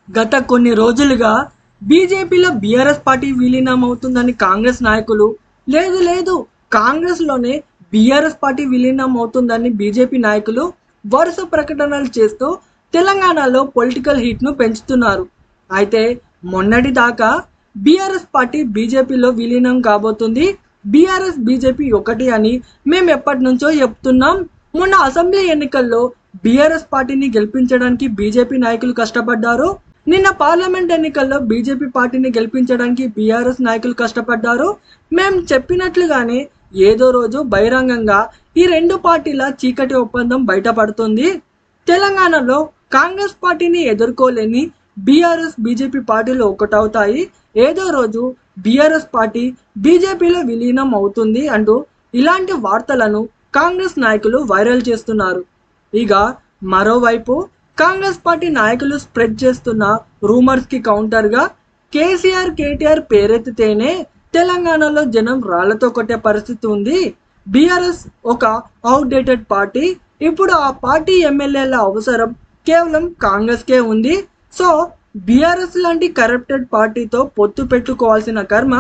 గత కొన్ని రోజులుగా బీజేపీలో బీఆర్ఎస్ పార్టీ విలీనం అవుతుందని కాంగ్రెస్ నాయకులు, లేదు లేదు కాంగ్రెస్లోనే బీఆర్ఎస్ పార్టీ విలీనం అవుతుందని బీజేపీ నాయకులు వరుస ప్రకటనలు చేస్తూ తెలంగాణలో పొలిటికల్ హీట్ను పెంచుతున్నారు. అయితే మొన్నటి దాకా బీఆర్ఎస్ పార్టీ బీజేపీలో విలీనం కాబోతుంది, బీఆర్ఎస్ బీజేపీ ఒకటి అని మేము ఎప్పటి నుంచో చెప్తున్నాం. మొన్న అసెంబ్లీ ఎన్నికల్లో బీఆర్ఎస్ పార్టీని గెలిపించడానికి బీజేపీ నాయకులు కష్టపడ్డారు. నిన్న పార్లమెంట్ ఎన్నికల్లో బీజేపీ పార్టీని గెలిపించడానికి బీఆర్ఎస్ నాయకులు కష్టపడ్డారు. మేము చెప్పినట్లుగానే ఏదో రోజు బహిరంగంగా ఈ రెండు పార్టీల చీకటి ఒప్పందం బయటపడుతుంది. తెలంగాణలో కాంగ్రెస్ పార్టీని ఎదుర్కోలేని బీఆర్ఎస్ బీజేపీ పార్టీలు ఒకటవుతాయి. ఏదో రోజు బీఆర్ఎస్ పార్టీ బీజేపీలో విలీనం అవుతుంది అంటూ ఇలాంటి వార్తలను కాంగ్రెస్ నాయకులు వైరల్ చేస్తున్నారు. ఇక మరోవైపు కాంగ్రెస్ పార్టీ నాయకులు స్ప్రెడ్ చేస్తున్న రూమర్స్ కి కౌంటర్ గా కేసీఆర్ కేటీఆర్ పేరెత్తితేనే తెలంగాణలో జనం రాళ్లతో కొట్టే పరిస్థితి ఉంది. బీఆర్ఎస్ ఒక అవుట్డేటెడ్ పార్టీ. ఇప్పుడు ఆ పార్టీ ఎమ్మెల్యేల అవసరం కేవలం కాంగ్రెస్ కే ఉంది. సో బీఆర్ఎస్ లాంటి కరప్టెడ్ పార్టీతో పొత్తు పెట్టుకోవాల్సిన కర్మ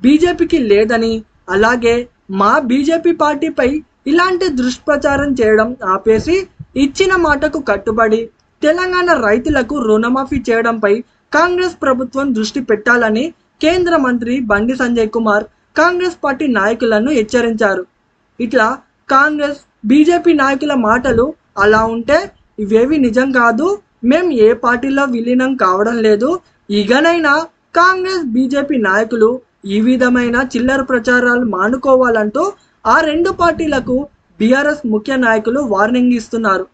బీజేపీకి లేదని, అలాగే మా బీజేపీ పార్టీపై ఇలాంటి దుష్ప్రచారం చేయడం ఆపేసి ఇచ్చిన మాటకు కట్టుబడి తెలంగాణ రైతులకు రుణమాఫీ చేయడంపై కాంగ్రెస్ ప్రభుత్వం దృష్టి పెట్టాలని కేంద్ర మంత్రి బండి సంజయ్ కుమార్ కాంగ్రెస్ పార్టీ నాయకులను హెచ్చరించారు. ఇట్లా కాంగ్రెస్ బీజేపీ నాయకుల మాటలు అలా ఉంటే ఇవేవి నిజం కాదు, మేం ఏ పార్టీలో విలీనం కావడం లేదు. ఇకనైనా కాంగ్రెస్ బీజేపీ నాయకులు ఈ విధమైన చిల్లర ప్రచారాలు మానుకోవాలంటూ ఆ రెండు పార్టీలకు బీఆర్ఎస్ ముఖ్య నాయకులు వార్నింగ్ ఇస్తున్నారు.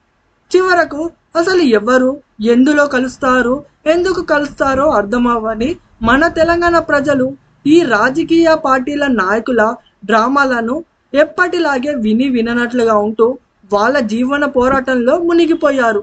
చివరకు అసలు ఎవరు ఎందులో కలుస్తారు, ఎందుకు కలుస్తారో అర్థమవ్వని మన తెలంగాణ ప్రజలు ఈ రాజకీయ పార్టీల నాయకుల డ్రామాలను ఎప్పటిలాగే విని విననట్లుగా ఉంటూ వాళ్ళ జీవన పోరాటంలో మునిగిపోయారు.